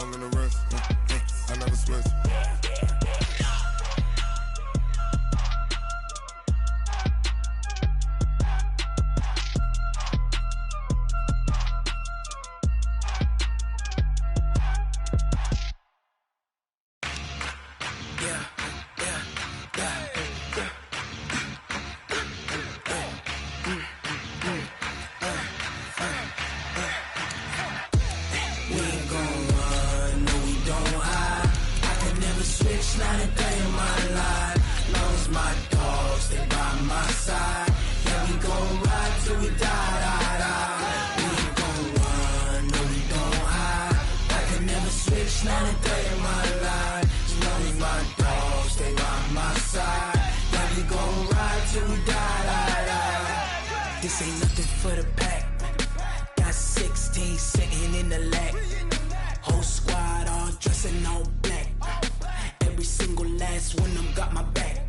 I'm in the rest. I never switch. This ain't nothing for the pack. Got 16 sitting in the lag. Whole squad all dressing all black. Every single last one of them got my back.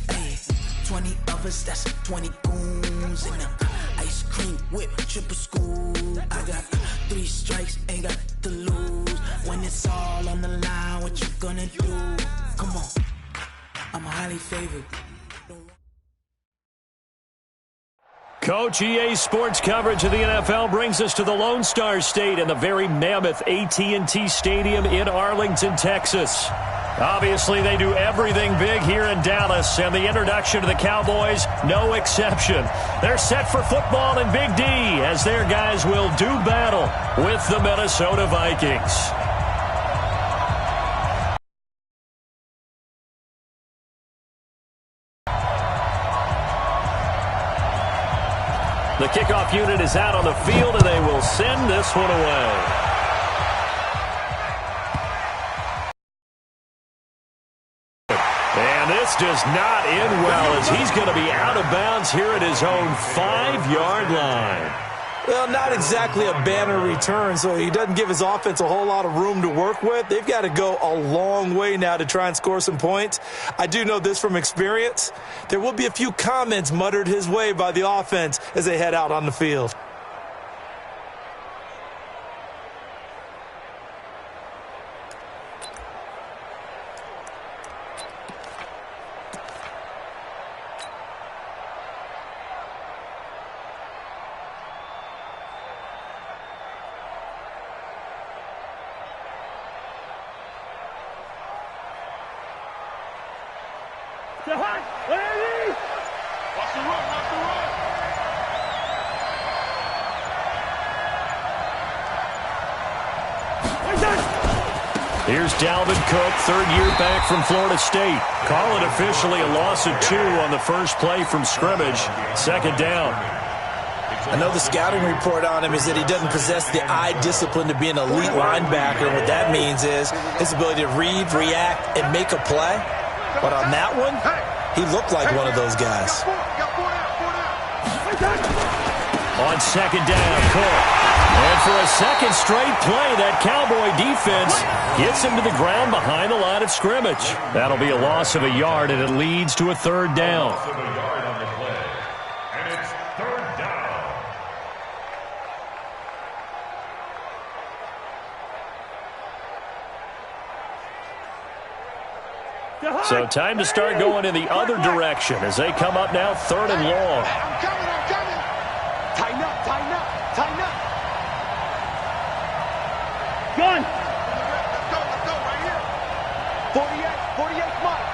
Hey, 20 of us, that's 20 goons in them. Ice cream whip, triple school. I got 3 strikes, ain't got to lose. When it's all on the line, what you gonna do? Come on, I'm highly favored. Coach, EA Sports coverage of the NFL brings us to the Lone Star State and the very mammoth AT&T Stadium in Arlington, Texas. Obviously, they do everything big here in Dallas, and the introduction to the Cowboys, no exception. They're set for football in Big D as their guys will do battle with the Minnesota Vikings. The kickoff unit is out on the field, and they will send this one away. And this does not end well as he's going to be out of bounds here at his own 5-yard line. Well, not exactly a banner return, so he doesn't give his offense a whole lot of room to work with. They've got to go a long way now to try and score some points. I do know this from experience. There will be a few comments muttered his way by the offense as they head out on the field. Here's Dalvin Cook, third year back from Florida State. Call it officially a loss of 2 on the first play from scrimmage. Second down. I know the scouting report on him is that he doesn't possess the eye discipline to be an elite linebacker. What that means is his ability to read, react, and make a play. But on that one, he looked like one of those guys. On second down, Cook. And for a second straight play, that Cowboy defense gets him to the ground behind the line of scrimmage. That'll be a loss of a yard, and it leads to a third down. So time to start going in the other direction as they come up now third and long. I'm coming. Tighten up. Gun. Let's go right here. 48 Mike.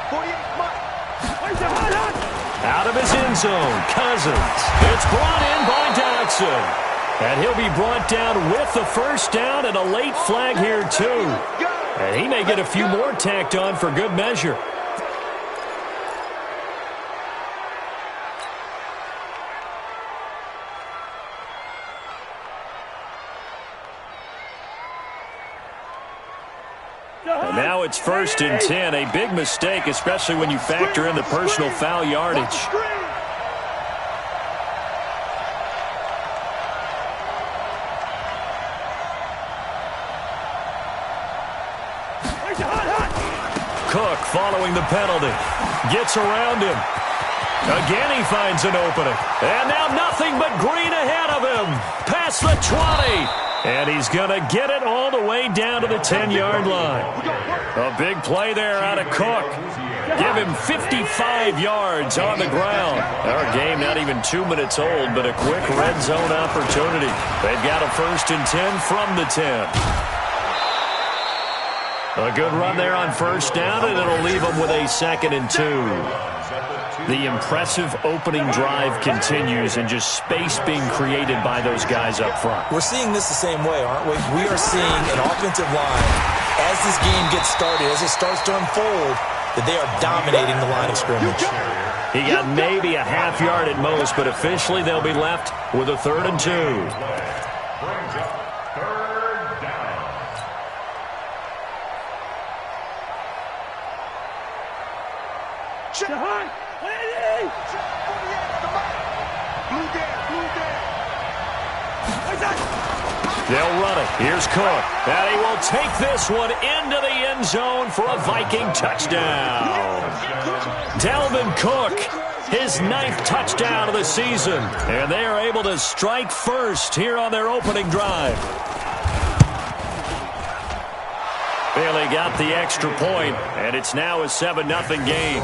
Out of his end zone, Cousins. It's brought in by Dodson. And he'll be brought down with the first down and a late flag here too. And he may get a few more tacked on for good measure. And now it's 1st and 10, a big mistake, especially when you factor in the personal foul yardage. Cook following the penalty. Gets around him. Again he finds an opening. And now nothing but green ahead of him. Past the 20. And he's going to get it all the way down to the 10-yard line. A big play there out of Cook. Give him 55 yards on the ground. Our game not even 2 minutes old, but a quick red zone opportunity. They've got a 1st and 10 from the 10. A good run there on 1st down, and it'll leave them with a 2nd and 2. The impressive opening drive continues, and just space being created by those guys up front. We're seeing this the same way, aren't we? We are seeing an offensive line, as this game gets started, as it starts to unfold, that they are dominating the line of scrimmage. He got maybe a half yard at most, but officially they'll be left with a 3rd and 2. They'll run it. Here's Cook. And he will take this one into the end zone for a Viking touchdown. Dalvin Cook, his 9th touchdown of the season. And they are able to strike first here on their opening drive. Bailey got the extra point, and it's now a 7-0 game.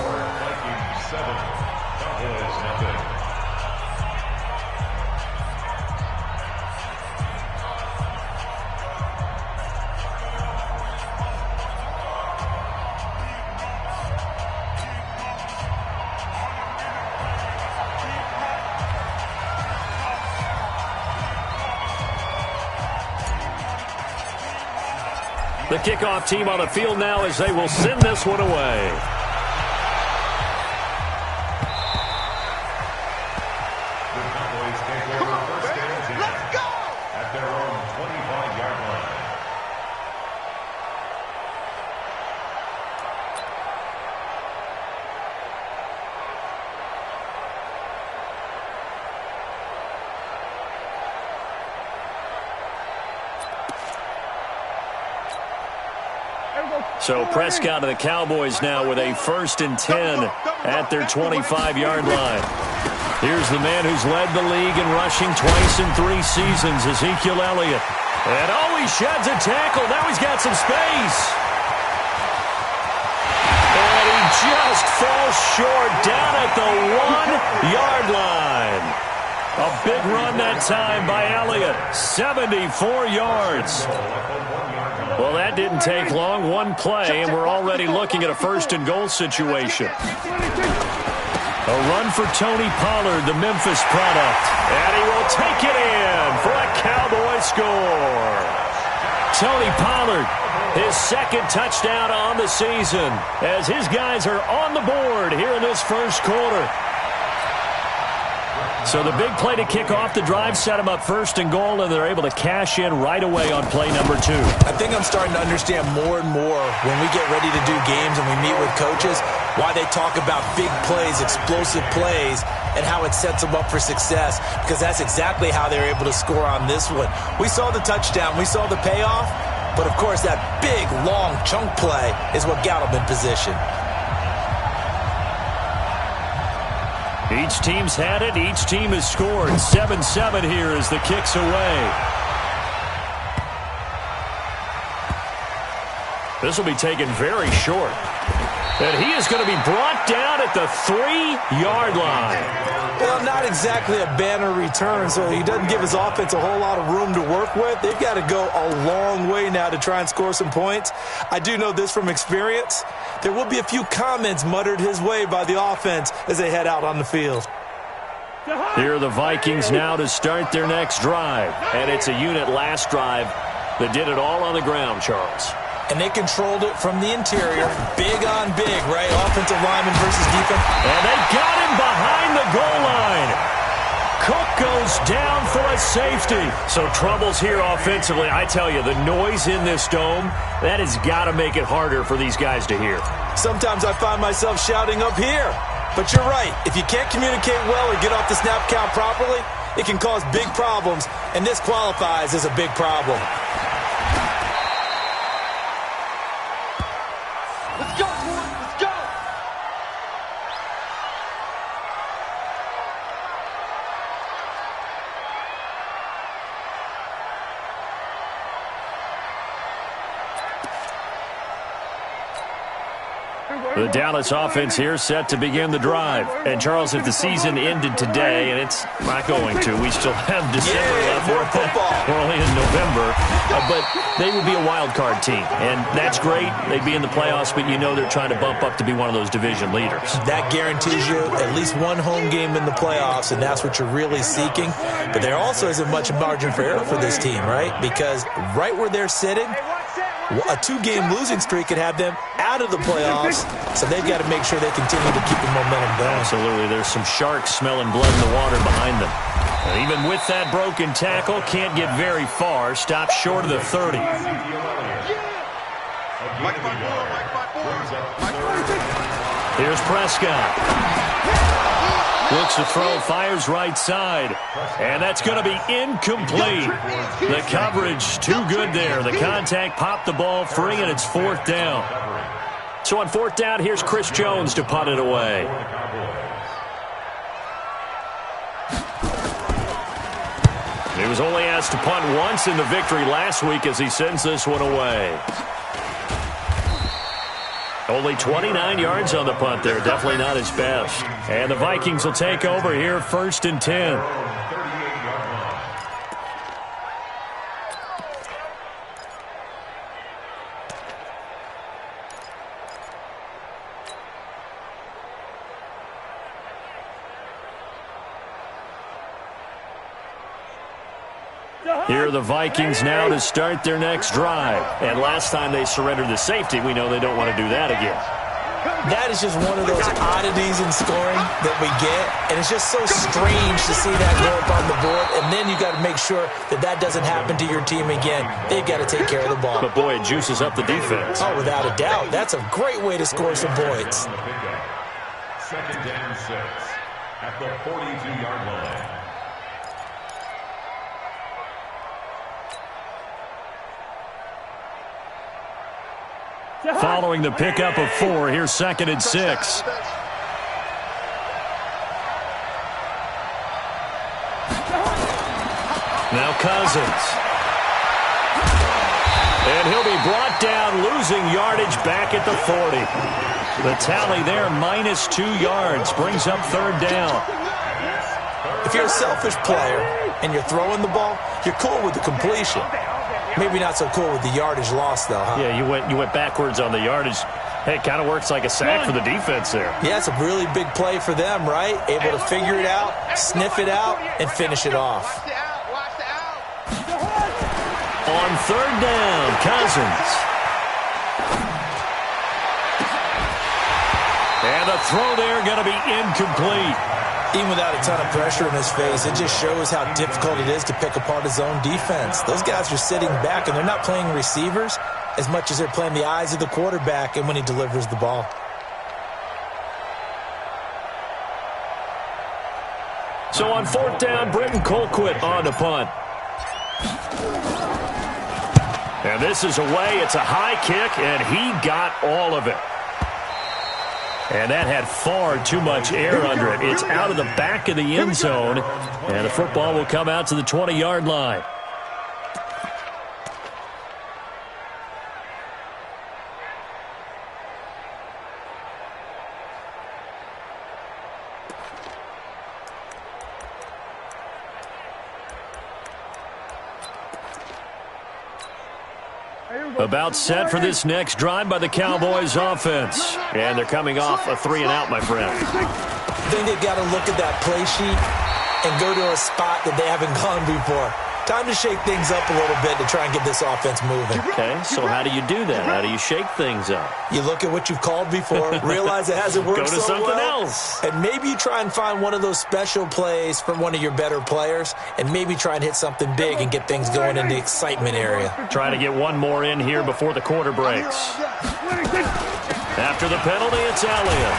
The kickoff team on the field now as they will send this one away. Let's go! At their own 25-yard line. So Prescott and the Cowboys now with a 1st and 10 at their 25-yard line. Here's the man who's led the league in rushing twice in 3 seasons, Ezekiel Elliott. And he sheds a tackle. Now he's got some space. And he just falls short down at the 1-yard line. A big run that time by Elliott. 74 yards. Well, that didn't take long. One play, and we're already looking at a 1st and goal situation. A run for Tony Pollard, the Memphis product. And he will take it in for a Cowboy score. Tony Pollard, his 2nd touchdown on the season, as his guys are on the board here in this 1st quarter. So the big play to kick off the drive set them up 1st and goal, and they're able to cash in right away on play number 2. I think I'm starting to understand more and more when we get ready to do games and we meet with coaches why they talk about big plays, explosive plays, and how it sets them up for success, because that's exactly how they're able to score on this one. We saw the touchdown. We saw the payoff. But, of course, that big, long chunk play is what got them in position. Each team's had it. Each team has scored. 7-7 here as the kick's away. This will be taken very short. And he is going to be brought down at the 3-yard line. Well, not exactly a banner return, so he doesn't give his offense a whole lot of room to work with. They've got to go a long way now to try and score some points. I do know this from experience. There will be a few comments muttered his way by the offense as they head out on the field. Here are the Vikings now to start their next drive. And it's a unit last drive that did it all on the ground, Charles. And they controlled it from the interior. Big on big, right? Offensive lineman versus defense. And they got him behind the goal line. Cook goes down for a safety. So troubles here offensively. I tell you, the noise in this dome, that has got to make it harder for these guys to hear. Sometimes I find myself shouting up here. But you're right. If you can't communicate well or get off the snap count properly, it can cause big problems. And this qualifies as a big problem. Let's go, boys. Let's go. The Dallas offense here set to begin the drive. And, Charles, if the season ended today, and it's not going to, we still have December left. We're only in November. But they would be a wild card team. And that's great. They'd be in the playoffs, but you know they're trying to bump up to be one of those division leaders. That guarantees you at least one home game in the playoffs, and that's what you're really seeking. But there also isn't much margin for error for this team, right? Because right where they're sitting, a 2-game losing streak could have them out of the playoffs, so they've got to make sure they continue to keep the momentum going. Absolutely. There's some sharks smelling blood in the water behind them. And even with that broken tackle, can't get very far. Stopped short of the 30. Here's Prescott. Looks to throw, fires right side. And that's going to be incomplete. The coverage too good there. The contact popped the ball free, and it's 4th down. So on 4th down, here's Chris Jones to punt it away. He was only asked to punt once in the victory last week as he sends this one away. Only 29 yards on the punt there. Definitely not his best. And the Vikings will take over here, 1st and 10. Here are the Vikings now to start their next drive. And last time they surrendered the safety, we know they don't want to do that again. That is just one of those oddities in scoring that we get. And it's just so strange to see that go up on the board. And then you got to make sure that that doesn't happen to your team again. They've got to take care of the ball. But, boy, it juices up the defense. Oh, without a doubt. That's a great way to score some points. 2nd and 6 at the 42-yard line. Following the pickup of 4, here's 2nd and 6. Now Cousins. And he'll be brought down, losing yardage back at the 40. The tally there, -2 yards, brings up 3rd down. If you're a selfish player and you're throwing the ball, you're cool with the completion. Maybe not so cool with the yardage loss, though, huh? Yeah, you went backwards on the yardage. Hey, it kind of works like a sack for the defense there. Yeah, it's a really big play for them, right? Able to figure it out, sniff it out, and finish it off. On 3rd down, Cousins. And the throw there going to be incomplete. Even without a ton of pressure in his face, it just shows how difficult it is to pick apart his own defense. Those guys are sitting back, and they're not playing receivers as much as they're playing the eyes of the quarterback and when he delivers the ball. So on 4th down, Britton Colquitt on to punt. And this is away. It's a high kick, and he got all of it. And that had far too much air under it. It's out of the back of the end zone, and the football will come out to the 20-yard line. About set for this next drive by the Cowboys offense. And they're coming off a 3-and-out, my friend. I think they've got to look at that play sheet and go to a spot that they haven't gone before. Time to shake things up a little bit to try and get this offense moving. Okay, so how do you do that? How do you shake things up? You look at what you've called before, realize it hasn't worked so well. Go to something else. And maybe you try and find one of those special plays from one of your better players, and maybe try and hit something big and get things going in the excitement area. Try to get one more in here before the quarter breaks. After the penalty, it's Elliott.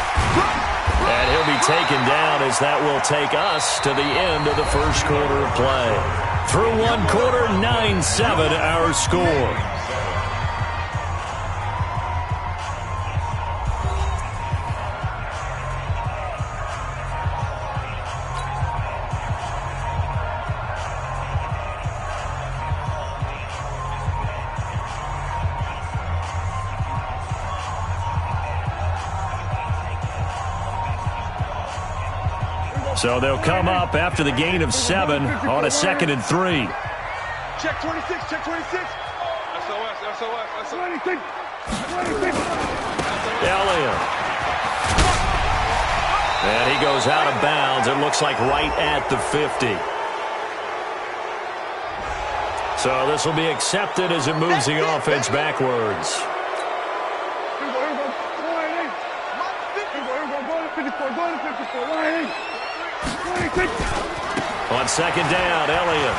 And he'll be taken down as that will take us to the end of the first quarter of play. Through one quarter, 9-7 our score. So they'll come up after the gain of 7 on a 2nd and 3. Check 26, check 26. SOS. 26. Elliott. And he goes out of bounds. It looks like right at the 50. So this will be accepted as it moves the offense backwards. On 2nd down, Elliott.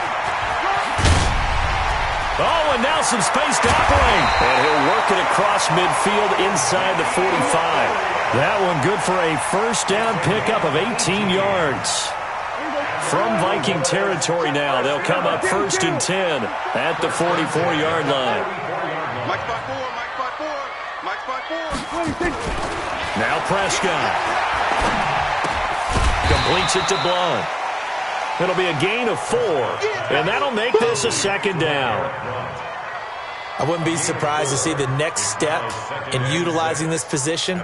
Oh, and now some space to operate. And he'll work it across midfield inside the 45. That one good for a first down pickup of 18 yards. From Viking territory now, they'll come up 1st and 10 at the 44-yard line. Mike spot 4. Now Prescott. Completes it to Blount. It'll be a gain of 4, and that'll make this a 2nd down. I wouldn't be surprised to see the next step in utilizing this position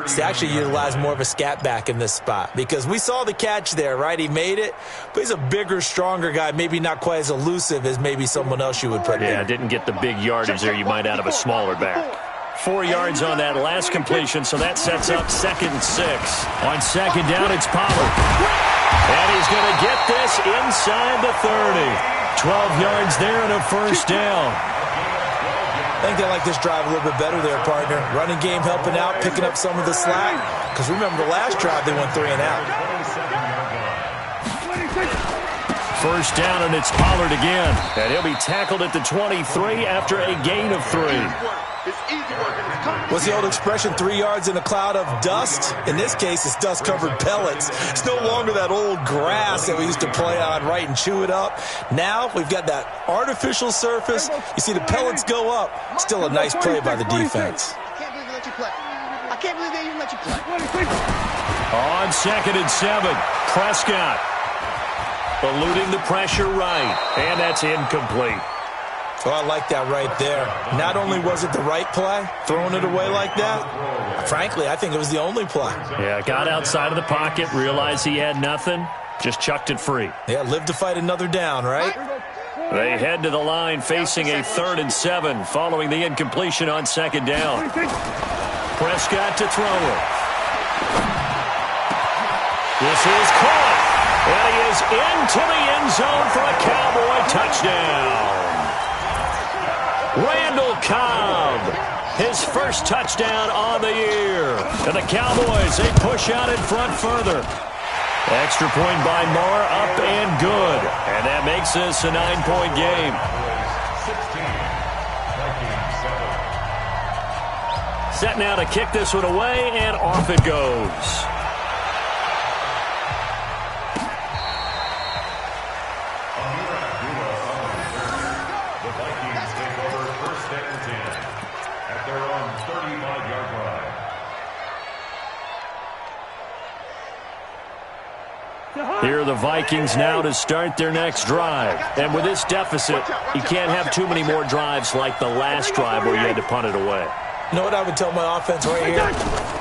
is to actually utilize more of a scat back in this spot, because we saw the catch there, right? He made it, but he's a bigger, stronger guy, maybe not quite as elusive as maybe someone else you would put in. Yeah, didn't get the big yardage there you might out of a smaller back. 4 yards on that last completion, so that sets up 2nd and 6. On 2nd down, it's Pollard. And he's going to get this inside the 30. 12 yards there and a first down. I think they like this drive a little bit better there, partner. Running game helping out, picking up some of the slack. Because remember, the last drive they went 3 and out. First down, and it's Pollard again. And he'll be tackled at the 23 after a gain of 3. What's the old expression, 3 yards in a cloud of dust? In this case, it's dust-covered pellets. It's no longer that old grass that we used to play on, right, and chew it up. Now we've got that artificial surface. You see the pellets go up. Still a nice play by the defense. I can't believe they even let you play. On 2nd and 7, Prescott eluding the pressure right, and that's incomplete. Oh, I like that right there. Not only was it the right play, throwing it away like that, frankly, I think it was the only play. Yeah, got outside of the pocket, realized he had nothing, just chucked it free. Yeah, live to fight another down, right? They head to the line facing a 3rd and 7 following the incompletion on 2nd down. Prescott to throw it. This is caught, and he is into the end zone for a Cowboy touchdown. Randall Cobb, his first touchdown on the year. And the Cowboys, they push out in front further. Extra point by Marr, up and good. And that makes this a 9-point game. 16, set now to kick this one away, and off it goes. Here are the Vikings now to start their next drive. And with this deficit, you can't have too many more drives like the last drive where you had to punt it away. You know what I would tell my offense right here?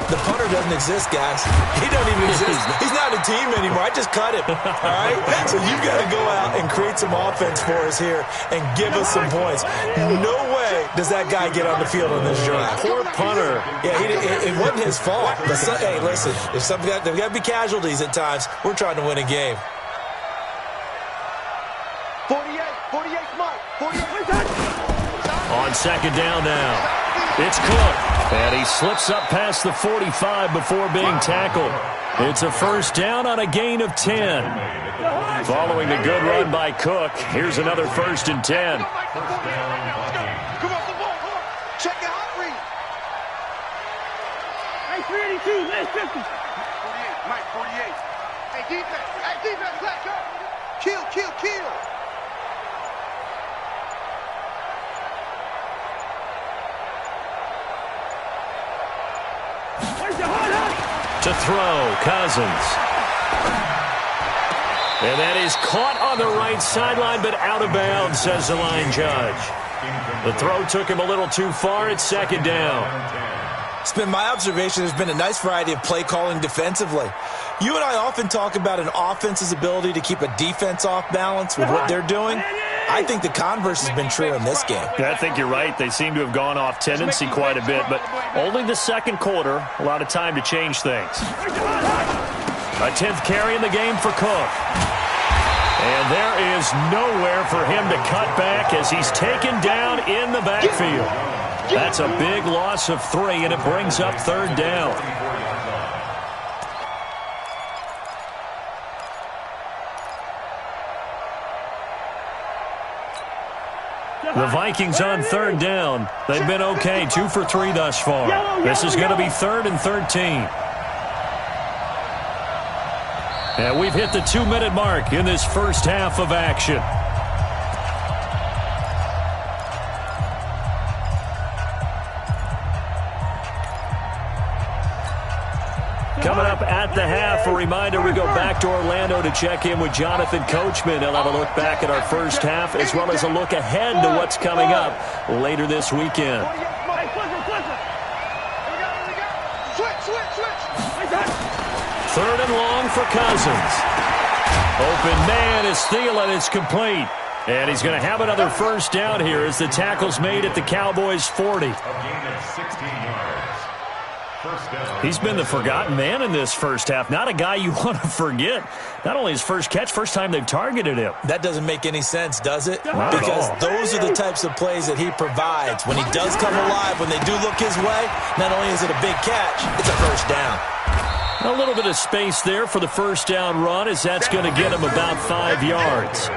The punter doesn't exist, guys. He doesn't even exist. He's not a team anymore. I just cut him, all right? So you've got to go out and create some offense for us here and give us some points. No way does that guy get on the field on this drive. Poor punter. Yeah, it wasn't his fault. But hey, listen, if there's got to be casualties at times. We're trying to win a game. 48, Mike. 48. On 2nd down now. It's Cook, and he slips up past the 45 before being tackled. It's a first down on a gain of 10. Following the good run by Cook, here's another 1st and 10. Come on, the ball. Check it out, Reed. Hey, 382, last 50. 48, Mike, 48. Hey, defense, let's go. Kill. To throw, Cousins. And that is caught on the right sideline, but out of bounds, says the line judge. The throw took him a little too far. It's 2nd down. It's been my observation there's been a nice variety of play calling defensively. You and I often talk about an offense's ability to keep a defense off balance with what they're doing. I think the converse has been true in this game. Yeah, I think you're right. They seem to have gone off tendency quite a bit, but only the second quarter, a lot of time to change things. A 10th carry in the game for Cook. And there is nowhere for him to cut back as he's taken down in the backfield. That's a big loss of 3, and it brings up 3rd down. The Vikings on 3rd down. They've been okay, 2 for 3 thus far. This is going to be 3rd and 13. And we've hit the 2-minute mark in this first half of action. Coming up at the half, a reminder, we go back to Orlando to check in with Jonathan Coachman. He'll have a look back at our first half as well as a look ahead to what's coming up later this weekend. Third and long for Cousins. Open man is Thielen. It's complete. And he's going to have another first down here as the tackle's made at the Cowboys' 40. A gain of 16 yards. First down. He's been the forgotten man in this first half. Not a guy you want to forget. Not only his first catch, first time they've targeted him. That doesn't make any sense, does it? Not at Because all. those are the types of plays that he provides. When he does come alive, when they do look his way, not only is it a big catch, it's a first down. A little bit of space there for the first down run as that's going to get him about 5 yards.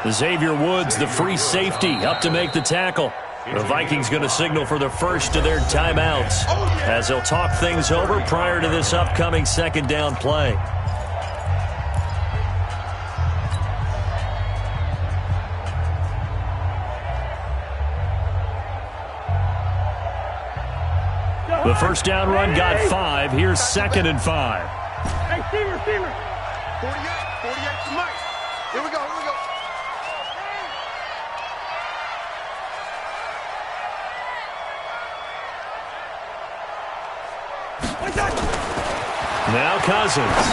Xavier Woods, the free safety, up to make the tackle. The Vikings going to signal for the first of their timeouts as they'll talk things over prior to this upcoming second down play. The first down run got 5. Here's 2nd and 5. Hey, Steamer. 48 to Mike. Here we go. Now Cousins.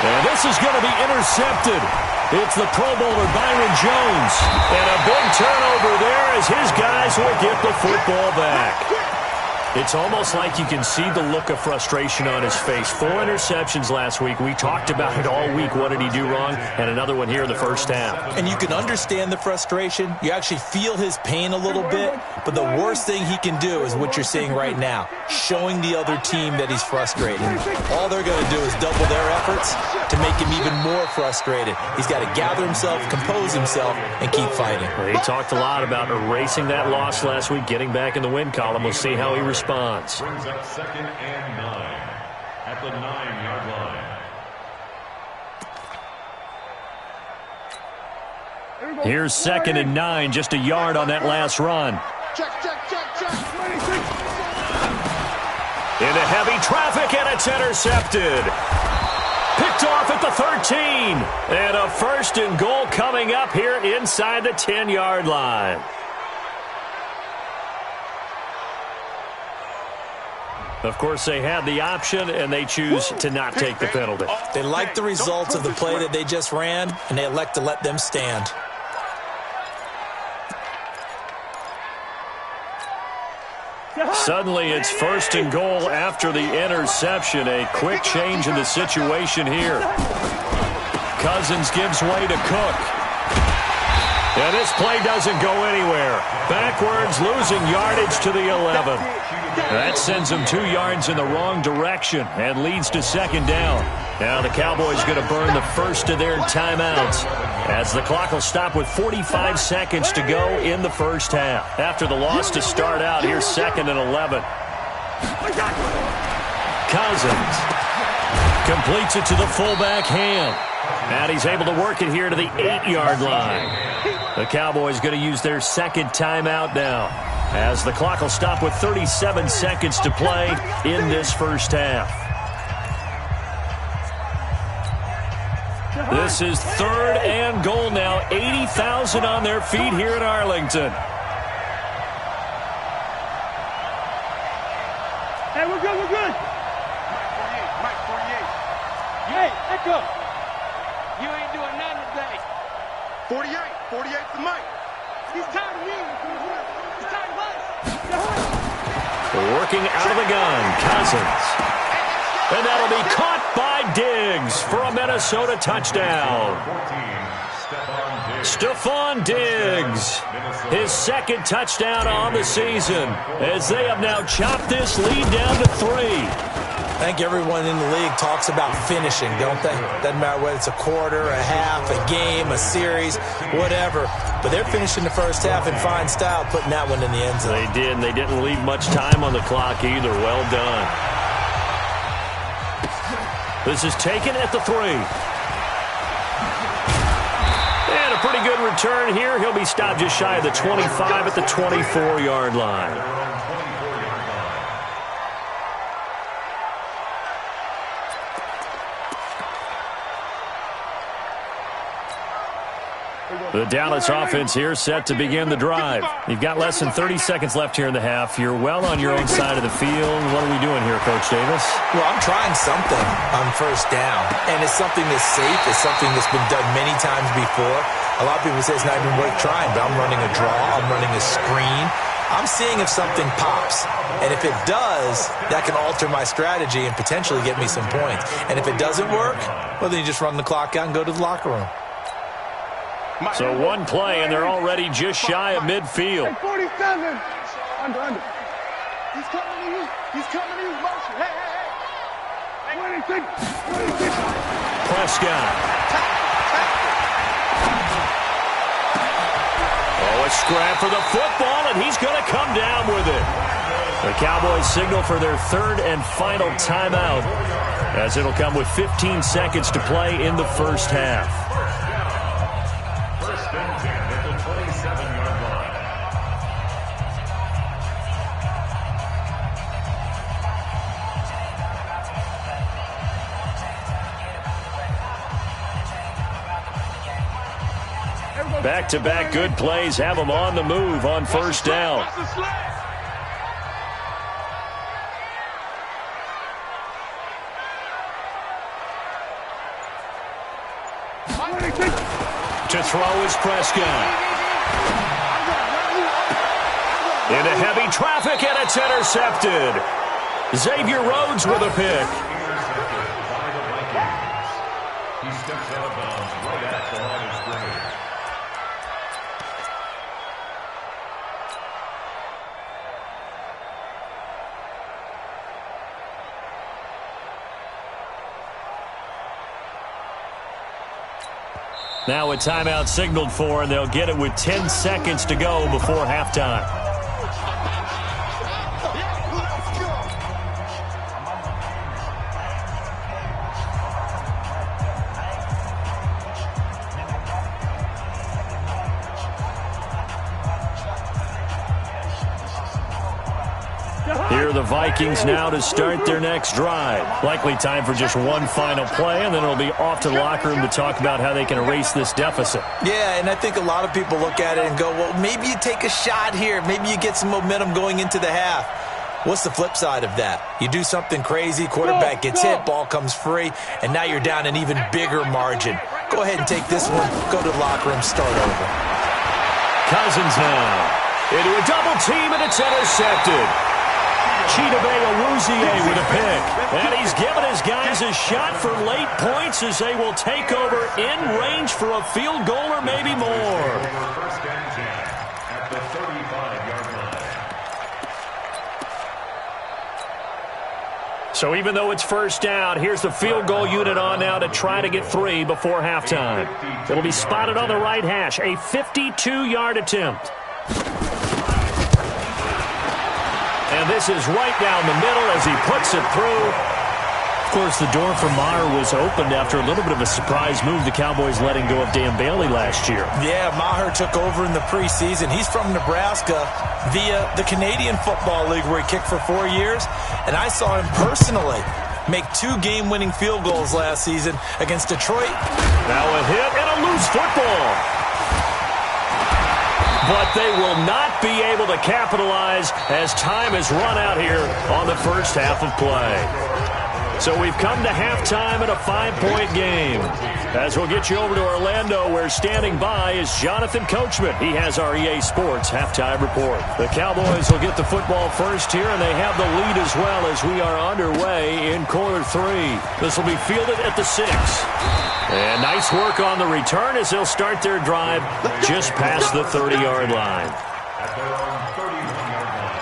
And this is going to be intercepted. It's the Pro Bowler Byron Jones. And a big turnover there as his guys will get the football back. It's almost like you can see the look of frustration on his face. 4 interceptions last week. We talked about it all week. What did he do wrong? And another one here in the first half. And you can understand the frustration. You actually feel his pain a little bit. But the worst thing he can do is what you're seeing right now, showing the other team that he's frustrated. All they're going to do is double their efforts to make him even more frustrated. He's got to gather himself, compose himself, and keep fighting. Well, he talked a lot about erasing that loss last week, getting back in the win column. We'll see how he responds. Brings up 2nd and 9 at the 9-yard line. Here's 2nd and 9, just a yard on that last run. Check. Into heavy traffic, and it's intercepted. Picked off at the 13. And a 1st and goal coming up here inside the 10-yard line. Of course, they had the option, and they choose to not take the penalty. They like the results of the play that they just ran, and they elect to let them stand. Suddenly, it's 1st and goal after the interception. A quick change in the situation here. Cousins gives way to Cook. And this play doesn't go anywhere. Backwards, losing yardage to the 11. That sends them 2 yards in the wrong direction and leads to 2nd down. Now the Cowboys going to burn the first of their timeouts as the clock will stop with 45 seconds to go in the first half. After the loss to start out, here's 2nd and 11. Cousins completes it to the fullback Ham. And he's able to work it here to the 8-yard line. The Cowboys going to use their 2nd timeout now as the clock will stop with 37 seconds to play in this first half. This is 3rd and goal now. 80,000 on their feet here in Arlington. Hey, we're good. Let go. You ain't doing nothing today. 48. 48's the mic. He's tired of you. He's tired of us. Working out of the gun, Cousins. And that'll be caught by Diggs for a Minnesota touchdown. Stephon Diggs, his second touchdown on the season, as they have now chopped this lead down to 3. I think everyone in the league talks about finishing, don't they? Doesn't matter whether it's a quarter, a half, a game, a series, whatever. But they're finishing the first half in fine style, putting that one in the end zone. They did, and they didn't leave much time on the clock either. Well done. This is taken at the 3. And a pretty good return here. He'll be stopped just shy of the 25 at the 24-yard line. The Dallas offense here set to begin the drive. You've got less than 30 seconds left here in the half. You're well on your own side of the field. What are we doing here, Coach Davis? Well, I'm trying something on first down, and it's something that's safe. It's something that's been done many times before. A lot of people say it's not even worth trying, but I'm running a draw. I'm running a screen. I'm seeing if something pops, and if it does, that can alter my strategy and potentially get me some points. And if it doesn't work, well, then you just run the clock out and go to the locker room. So one play, and they're already just shy of midfield. 47. Under. He's coming to you. He's coming to you. Motion. Hey. 26. Prescott. Oh, a scrap for the football, and he's going to come down with it. The Cowboys signal for their third and final timeout, as it'll come with 15 seconds to play in the first half. Back-to-back good plays have them on the move on first down. To throw is Prescott. Into heavy traffic, and it's intercepted. Xavier Rhodes with a pick. He steps out of bounds right at the line of scrimmage. Now a timeout signaled for, and they'll get it with 10 seconds to go before halftime. Here are the Vikings now to start their next drive. Likely time for just one final play, and then it'll be off to the locker room to talk about how they can erase this deficit. Yeah, and I think a lot of people look at it and go, well, maybe you take a shot here. Maybe you get some momentum going into the half. What's the flip side of that? You do something crazy, quarterback gets hit, ball comes free, and now you're down an even bigger margin. Go ahead and take this one, go to the locker room, start over. Cousins now into a double team, and it's intercepted. Chidobe Awuzie with a pick. And he's given his guys a shot for late points as they will take over in range for a field goal or maybe more. First and 10 at the 35-yard line. So even though it's first down, here's the field goal unit on now to try to get 3 before halftime. It'll be spotted on the right hash, a 52-yard attempt. And this is right down the middle as he puts it through. Of course, the door for Maher was opened after a little bit of a surprise move. The Cowboys letting go of Dan Bailey last year. Yeah, Maher took over in the preseason. He's from Nebraska via the Canadian Football League where he kicked for 4 years. And I saw him personally make 2 game-winning field goals last season against Detroit. Now a hit and a loose football. But they will not be able to capitalize as time has run out here on the first half of play. So we've come to halftime in a 5-point game. As we'll get you over to Orlando, where standing by is Jonathan Coachman. He has our EA Sports halftime report. The Cowboys will get the football first here, and they have the lead as well as we are underway in quarter 3. This will be fielded at the 6. And nice work on the return as they'll start their drive just past the 30-yard line. At their own 31-yard line.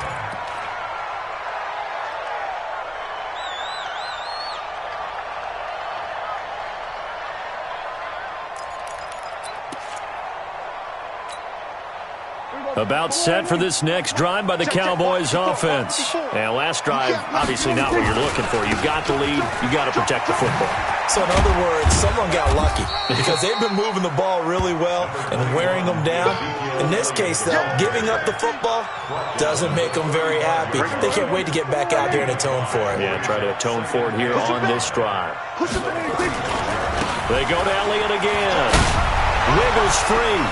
About set for this next drive by the Cowboys offense. And last drive, obviously not what you're looking for. You've got the lead. You've got to protect the football. So in other words, someone got lucky because they've been moving the ball really well and wearing them down. In this case, though, giving up the football doesn't make them very happy. They can't wait to get back out there and atone for it. Yeah, try to atone for it here on this drive. They go to Elliott again. Wiggles free.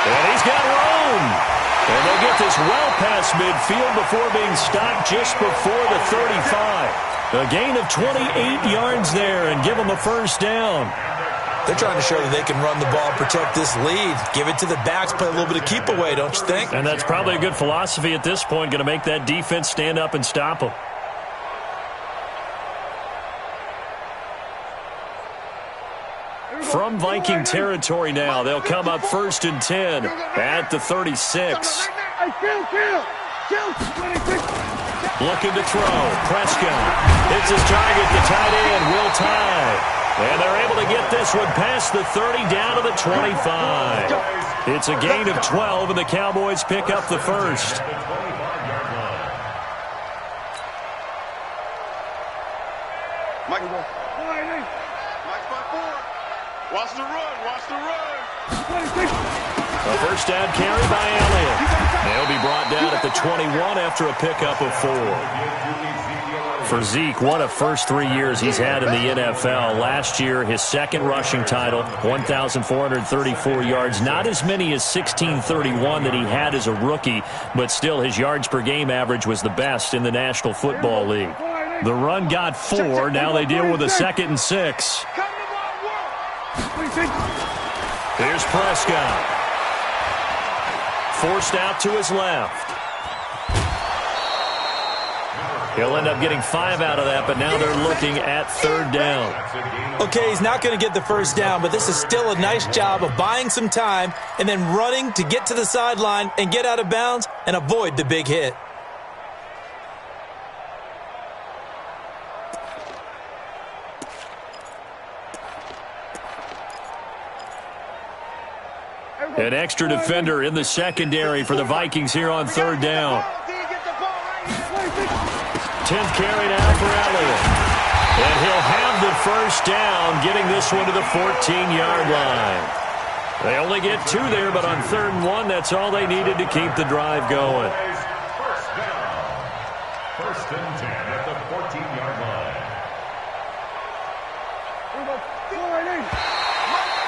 And he's got room. And they'll get this well past midfield before being stopped just before the 35. A gain of 28 yards there and give them a first down. They're trying to show that they can run the ball, protect this lead, give it to the backs, play a little bit of keep away, don't you think? And that's probably a good philosophy at this point, going to make that defense stand up and stop them. From Viking territory now, they'll come up 1st and 10 at the 36. Looking to throw. Prescott hits his target. The tight end, Will Tye. And they're able to get this one past the 30 down to the 25. It's a gain of 12, and the Cowboys pick up the first. Watch the run. Watch the run. A first down carry by Elliott. They'll be brought down at the 21 after a pickup of 4. For Zeke, what a first 3 years he's had in the NFL. Last year, his second rushing title, 1,434 yards. Not as many as 1,631 that he had as a rookie, but still his yards per game average was the best in the National Football League. The run got 4. Now they deal with a 2nd and 6. Here's Prescott. Forced out to his left. He'll end up getting 5 out of that, but now they're looking at 3rd down. Okay, he's not going to get the first down, but this is still a nice job of buying some time and then running to get to the sideline and get out of bounds and avoid the big hit. An extra defender in the secondary for the Vikings here on 3rd down. 10th carry now for Elliott. And he'll have the first down, getting this one to the 14-yard line. They only get 2 there, but on 3rd and 1, that's all they needed to keep the drive going. First down. 1st and 10 at the 14-yard line.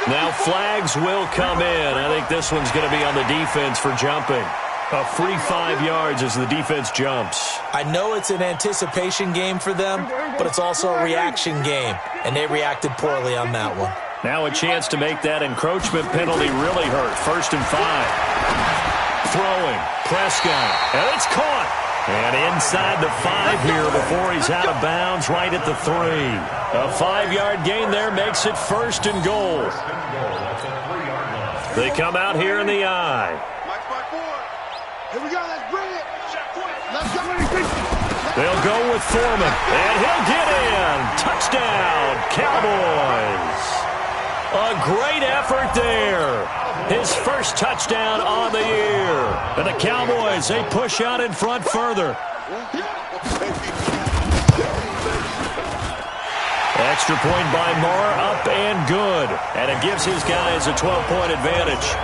Now flags will come in. I think this one's going to be on the defense for jumping. A free 5 yards as the defense jumps. I know it's an anticipation game for them, but it's also a reaction game, and they reacted poorly on that one. Now a chance to make that encroachment penalty really hurt. 1st and 5. Throwing. Prescott. And it's caught. And inside the 5 here before he's out of bounds right at the 3. A 5-yard gain there makes it 1st and goal. They come out here in the eye. Here we go. Let's bring it. Let's go. They'll go with Foreman. And he'll get in. Touchdown, Cowboys. A great effort there. His first touchdown on the year. And the Cowboys, they push out in front further. Extra point by Moore, up and good. And it gives his guys a 12-point advantage.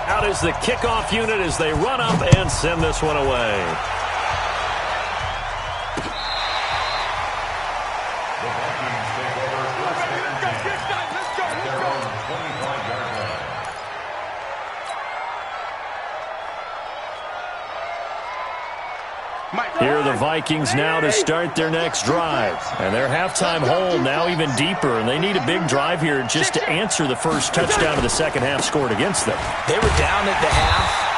Out is the kickoff unit as they run up and send this one away. Vikings now to start their next drive. And their halftime hole now even deeper, and they need a big drive here just to answer the first touchdown of the second half scored against them. They were down at the half.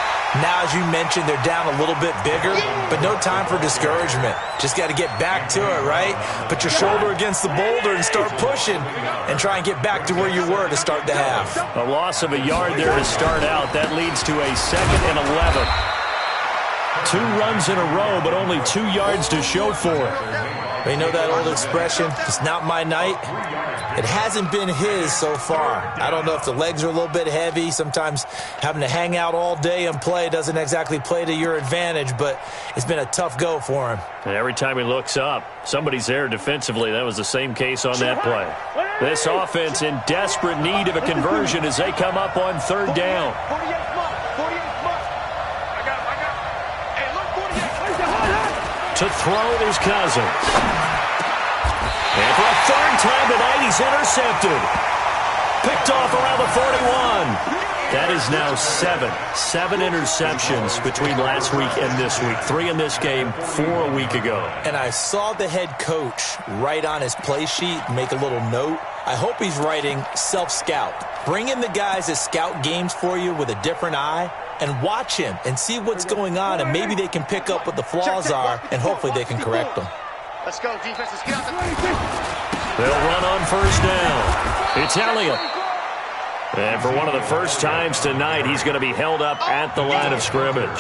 Now, as you mentioned, they're down a little bit bigger, but no time for discouragement. Just got to get back to it, right? Put your shoulder against the boulder and start pushing and try and get back to where you were to start the half. A loss of a yard there to start out. That leads to a 2nd and 11. 2 runs in a row, but only 2 yards to show for it. You know that old expression, it's not my night? It hasn't been his so far. I don't know if the legs are a little bit heavy. Sometimes having to hang out all day and play doesn't exactly play to your advantage, but it's been a tough go for him. And every time he looks up, somebody's there defensively. That was the same case on that play. This offense in desperate need of a conversion as they come up on 3rd down. To throw his Cousins. And for a 3rd time tonight, he's intercepted. Picked off around the 41. That is now 7 interceptions between last week and this week. 3 in this game, 4 a week ago. And I saw the head coach write on his play sheet, make a little note. I hope he's writing self-scout. Bring in the guys that scout games for you with a different eye and watch him and see what's going on, and maybe they can pick up what the flaws are, and hopefully they can correct them. Let's go, defense. Let's get out They'll run on 1st down. It's Elliott. And for one of the first times tonight, he's going to be held up at the line of scrimmage.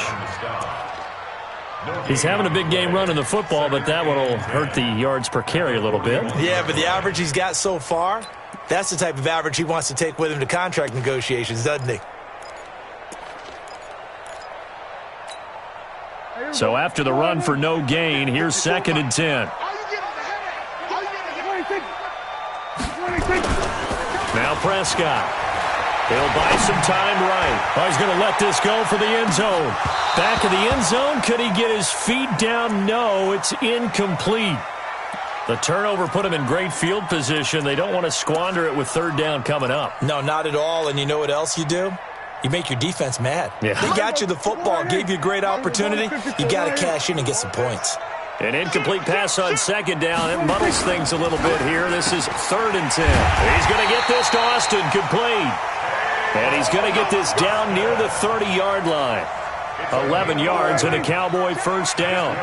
He's having a big game running the football, but that one will hurt the yards per carry a little bit. Yeah, but the average he's got so far, that's the type of average he wants to take with him to contract negotiations, doesn't he? So after the run for no gain, here's 2nd and 10. Now Prescott. He'll buy some time right. Oh, he's going to let this go for the end zone. Back of the end zone. Could he get his feet down? No, it's incomplete. The turnover put him in great field position. They don't want to squander it with 3rd down coming up. No, not at all. And you know what else you do? You make your defense mad. Yeah. They got you the football, gave you a great opportunity. You got to cash in and get some points. An incomplete pass on 2nd down. It muddles things a little bit here. This is 3rd and 10. He's going to get this to Austin complete. And he's going to get this down near the 30-yard line. 11 yards and a Cowboy 1st down.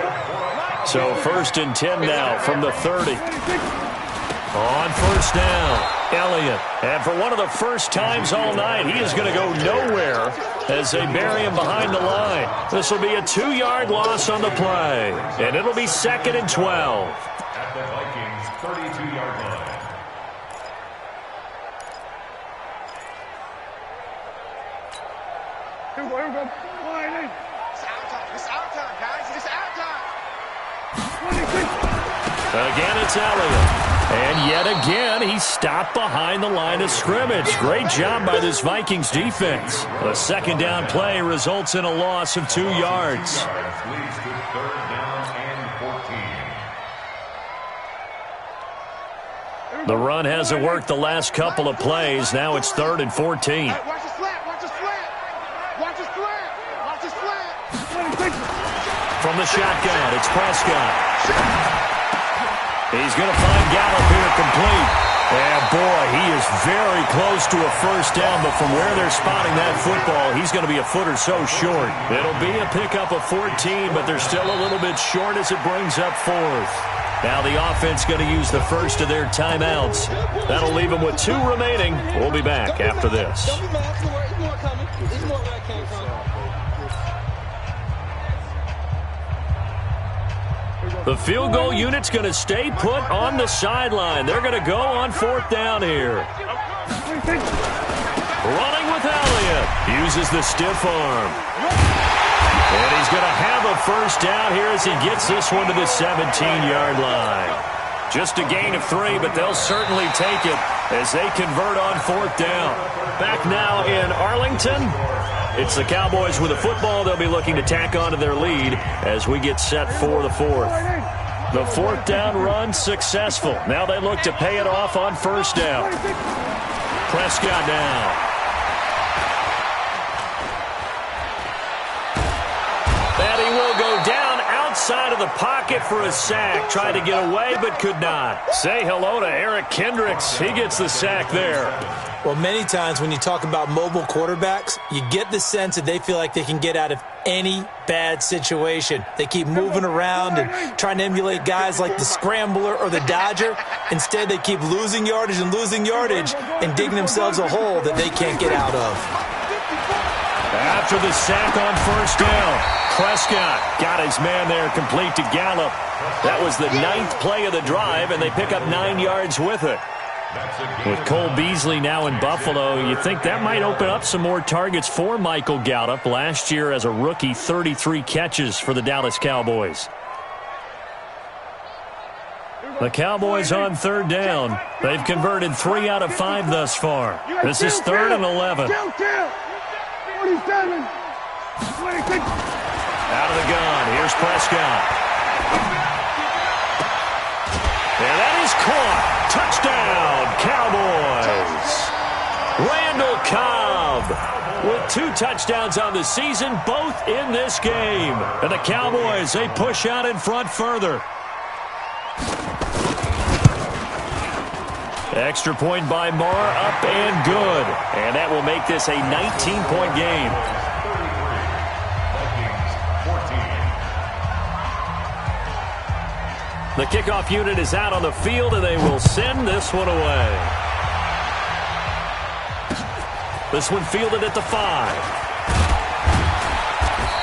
So 1st and 10 now from the 30. On 1st down, Elliott. And for one of the first times all night, he is going to go nowhere as they bury him behind the line. This will be a 2-yard loss on the play. And it'll be 2nd and 12. At the Vikings' 32-yard line. It's our time, guys. It's our time. Again, it's Elliott. And yet again, he stopped behind the line of scrimmage. Great job by this Vikings defense. The 2nd down play results in a loss of 2 yards. Leads to 3rd down and 14. The run hasn't worked the last couple of plays. Now it's 3rd and 14. Hey, watch the slant. Watch the slant. Watch the slant. Watch the slant. From the shotgun, it's Prescott. He's going to find Gallup here complete. And boy, he is very close to a 1st down, but from where they're spotting that football, he's going to be a foot or so short. It'll be a pickup of 14, but they're still a little bit short as it brings up 4th. Now the offense going to use the first of their timeouts. That'll leave them with 2 remaining. We'll be back after this. The field goal unit's going to stay put on the sideline. They're going to go on 4th down here. Running with Elliott. Uses the stiff arm. And he's going to have a 1st down here as he gets this one to the 17-yard line. Just a gain of 3, but they'll certainly take it as they convert on 4th down. Back now in Arlington. It's the Cowboys with the football. They'll be looking to tack on to their lead as we get set for the 4th. The 4th down run successful. Now they look to pay it off on 1st down. Prescott now. And he will go down outside of the pocket for a sack. Tried to get away, but could not. Say hello to Eric Kendricks. He gets the sack there. Well, many times when you talk about mobile quarterbacks, you get the sense that they feel like they can get out of any bad situation. They keep moving around and trying to emulate guys like the Scrambler or the Dodger. Instead, they keep losing yardage and digging themselves a hole that they can't get out of. After the sack on first down, Prescott got his man there complete to Gallup. That was the 9th play of the drive, and they pick up 9 yards with it. With Cole Beasley now in Buffalo, you think that might open up some more targets for Michael Gallup. Last year as a rookie, 33 catches for the Dallas Cowboys. The Cowboys on third down. They've converted 3 out of 5 thus far. This is 3rd and 11. 47. Out of the gun. Here's Prescott. And that is caught. Touchdown, Cowboys. Randall Cobb with 2 touchdowns on the season, both in this game. And the Cowboys, they push out in front further. Extra point by Marr, up and good. And that will make this a 19-point game. The kickoff unit is out on the field, and they will send this one away. This one fielded at the 5.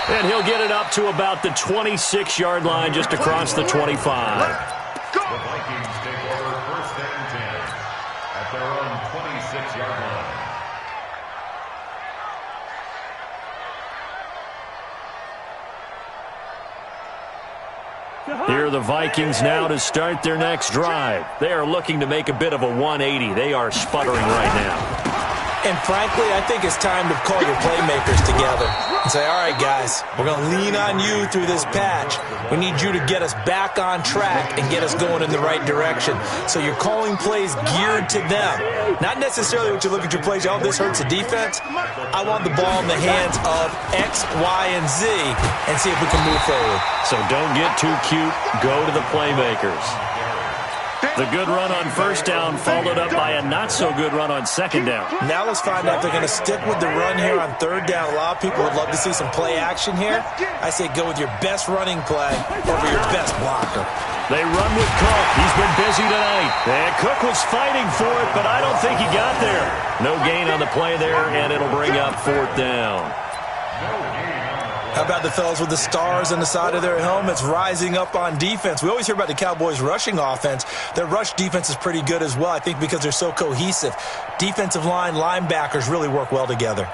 And he'll get it up to about the 26-yard line, just across the 25. The Vikings take over 1st and 10 at their own 26-yard line. Here are the Vikings now to start their next drive. They are looking to make a bit of a 180. They are sputtering right now. And frankly, I think it's time to call your playmakers together and say, all right, guys, we're going to lean on you through this patch. We need you to get us back on track and get us going in the right direction. So you're calling plays geared to them. Not necessarily what you look at your plays, oh, this hurts the defense. I want the ball in the hands of X, Y, and Z and see if we can move forward. So don't get too cute. Go to the playmakers. The good run on first down followed up by a not-so-good run on second down. Now let's find out if they're going to stick with the run here on third down. A lot of people would love to see some play action here. I say go with your best running play over your best blocker. They run with Cook. He's been busy tonight. And Cook was fighting for it, but I don't think he got there. No gain on the play there, and it'll bring up 4th down. How about the fellas with the stars on the side of their helmets rising up on defense? We always hear about the Cowboys' rushing offense. Their rush defense is pretty good as well, I think, because they're so cohesive. Defensive line, linebackers really work well together.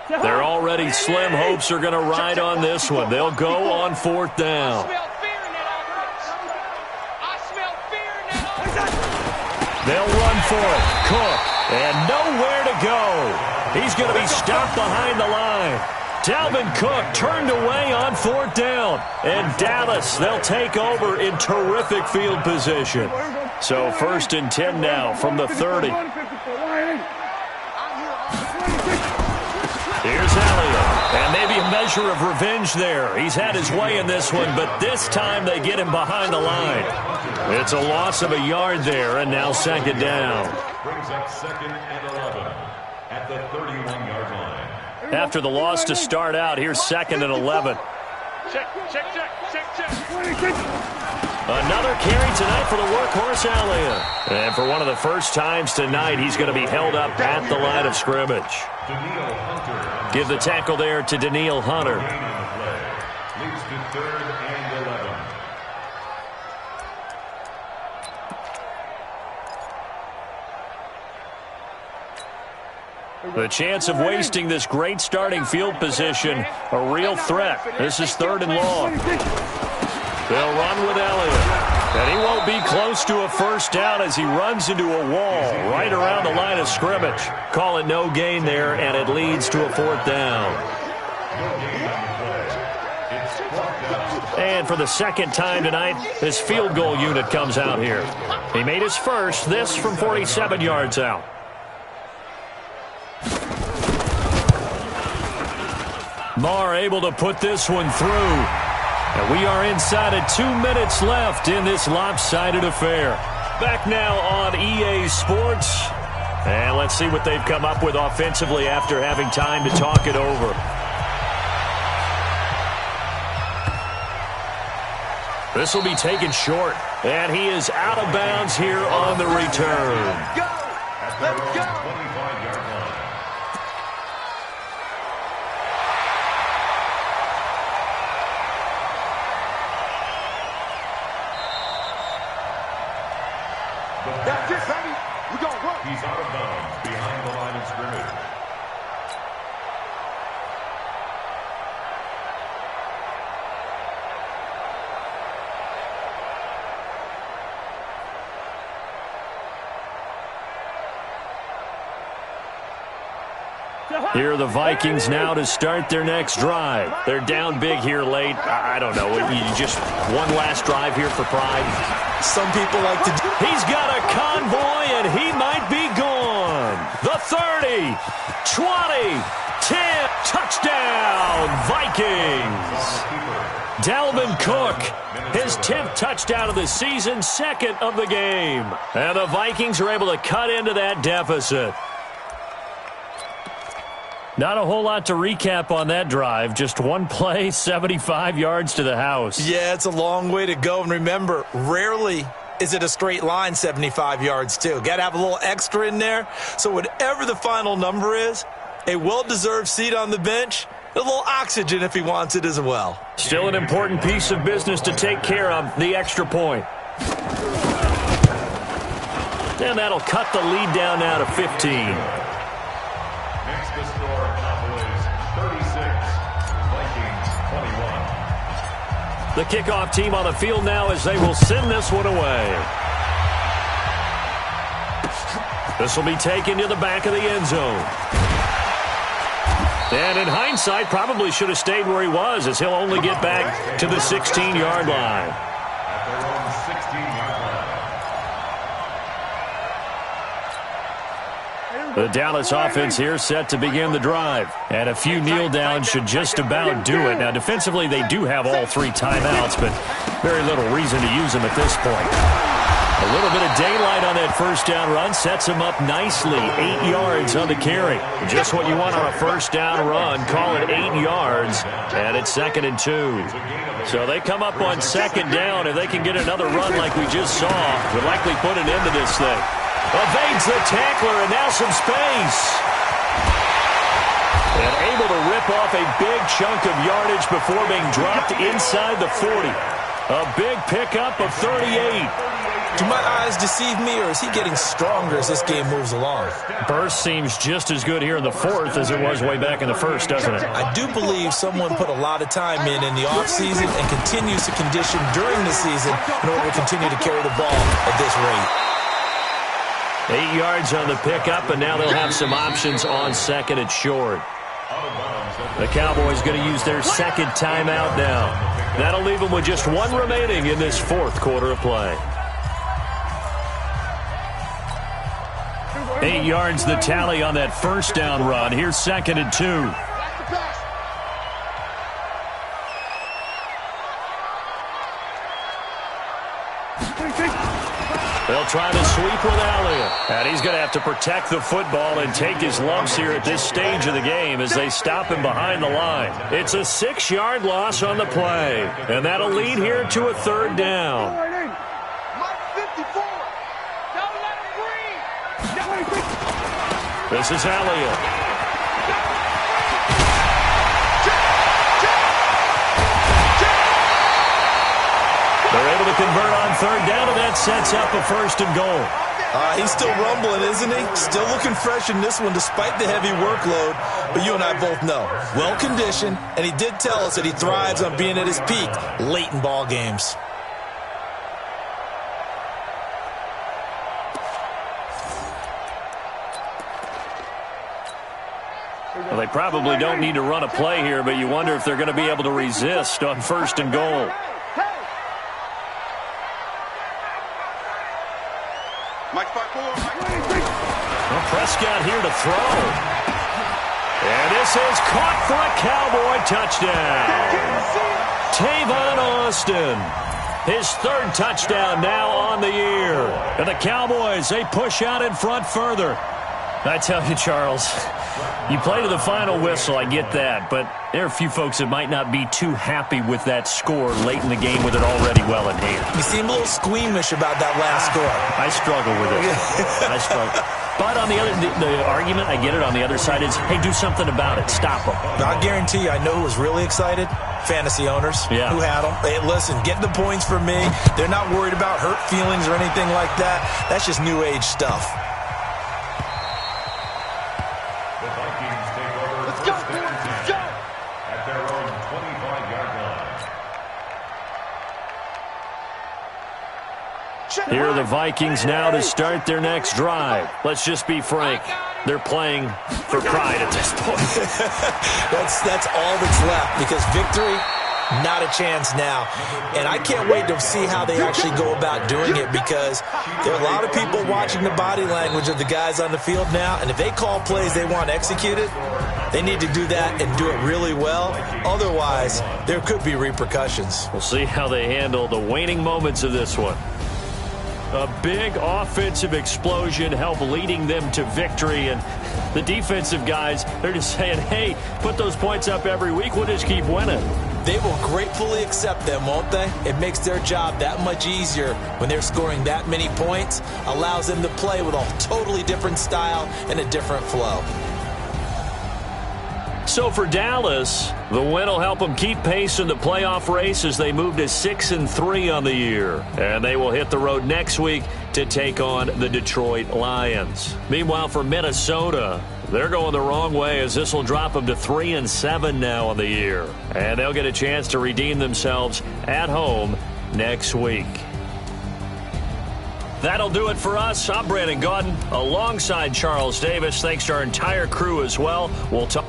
Their already slim hopes are going to ride on this one. They'll go on 4th down. They'll run for it. Cook, and nowhere to go. He's going to be stopped behind the line. Dalvin Cook turned away on 4th down. And Dallas, they'll take over in terrific field position. So 1st and 10 now from the 30. Here's Elliott, and maybe a measure of revenge there. He's had his way in this one, but this time they get him behind the line. It's a loss of a yard there, and now 2nd down. Brings up 2nd and 11 at the 31-yard line. After the loss to start out, here's 2nd and 11. Check. Another carry tonight for the workhorse Elliott. And for one of the first times tonight, he's going to be held up at the line of scrimmage. Give the tackle there to Danielle Hunter. Leads to 3rd and 11. The chance of wasting this great starting field position, a real threat. This is 3rd and long. They'll run with Elliott. And he won't be close to a first down as he runs into a wall right around the line of scrimmage. Call it no gain there, and it leads to a fourth down. And for the second time tonight, this field goal unit comes out here. He made his first, this from 47 yards out. Maher able to put this one through. And we are inside of 2 minutes left in this lopsided affair. Back now on EA Sports. And let's see what they've come up with offensively after having time to talk it over. This will be taken short. And he is out of bounds here on the return. Let's go! Let's go! That's it, baby. We're going to work. He's out of bounds behind the line of scrimmage. Here are the Vikings now to start their next drive. They're down big here late. I don't know. You just one last drive here for pride. Some people like to do. He's got a convoy, and he might be gone. The 30, 20, 10, touchdown, Vikings. Dalvin Cook, his 10th touchdown of the season, second of the game. And the Vikings are able to cut into that deficit. Not a whole lot to recap on that drive. Just one play, 75 yards to the house. Yeah, it's a long way to go. And remember, rarely is it a straight line 75 yards, too. Got to have a little extra in there. So whatever the final number is, a well-deserved seat on the bench, a little oxygen if he wants it as well. Still an important piece of business to take care of, the extra point. And that'll cut the lead down now to 15. Makes the score Cowboys 36, Vikings 21. The kickoff team on the field now as they will send this one away. This will be taken to the back of the end zone. And in hindsight, probably should have stayed where he was, as he'll only get back to the 16-yard line. At their own 16-yard line. The Dallas offense here set to begin the drive. And a few kneel downs should just about do it. Now, defensively, they do have all three timeouts, but very little reason to use them at this point. A little bit of daylight on that first down run sets him up nicely. 8 yards on the carry. Just what you want on a first down run. Call it 8 yards, and it's 2nd and 2. So they come up on 2nd down. If they can get another run like we just saw, would likely put an end to this thing. Evades the tackler, and now some space. And able to rip off a big chunk of yardage before being dropped inside the 40. A big pickup of 38. Do my eyes deceive me, or is he getting stronger as this game moves along? Burst seems just as good here in the fourth as it was way back in the first, doesn't it? I do believe someone put a lot of time in the offseason and continues to condition during the season in order to continue to carry the ball at this rate. 8 yards on the pickup, and now they'll have some options on 2nd and short. The Cowboys going to use their second timeout now. That'll leave them with just one remaining in this fourth quarter of play. 8 yards the tally on that first down run. Here's 2nd and 2. They'll try to sweep with Elliott. And he's going to have to protect the football and take his lumps here at this stage of the game as they stop him behind the line. It's a 6-yard loss on the play. And that'll lead here to a 3rd down. This is Elliott. They're able to convert on 3rd down, and that sets up a 1st and goal. He's still rumbling, isn't he? Still looking fresh in this one despite the heavy workload. But you and I both know, well-conditioned, and he did tell us that he thrives on being at his peak late in ball games. Well, they probably don't need to run a play here, but you wonder if they're going to be able to resist on 1st and goal. Well, Prescott here to throw. And this is caught for a Cowboy touchdown. Tavon Austin. His 3rd touchdown now on the year. And the Cowboys, they push out in front further. I tell you, Charles, you play to the final whistle, I get that, but there are a few folks that might not be too happy with that score late in the game with it already well in hand. You seem a little squeamish about that last score. I struggle with it. I struggle. But on the other, the argument, I get it, on the other side is, hey, do something about it. Stop them. I guarantee you, I know who was really excited. Fantasy owners who had them. Hey, listen, get the points for me. They're not worried about hurt feelings or anything like that. That's just new age stuff. The Vikings take over first and 10 at their own 25-yard line. Here are the Vikings now to start their next drive. Let's just be frank. They're playing for pride at this point. That's all that's left, because victory, not a chance now. And I can't wait to see how they actually go about doing it, because there are a lot of people watching the body language of the guys on the field now, and if they call plays they want executed, they need to do that and do it really well. Otherwise, there could be repercussions. We'll see how they handle the waning moments of this one. A big offensive explosion helped leading them to victory, and the defensive guys, they're just saying, hey, put those points up every week, we'll just keep winning. They will gratefully accept them, won't they? It makes their job that much easier when they're scoring that many points, allows them to play with a totally different style and a different flow. So for Dallas, the win will help them keep pace in the playoff race as they move to 6-3 on the year. And they will hit the road next week to take on the Detroit Lions. Meanwhile, for Minnesota, they're going the wrong way, as this will drop them to 3-7 now on the year. And they'll get a chance to redeem themselves at home next week. That'll do it for us. I'm Brandon Gaudin alongside Charles Davis. Thanks to our entire crew as well. We'll talk.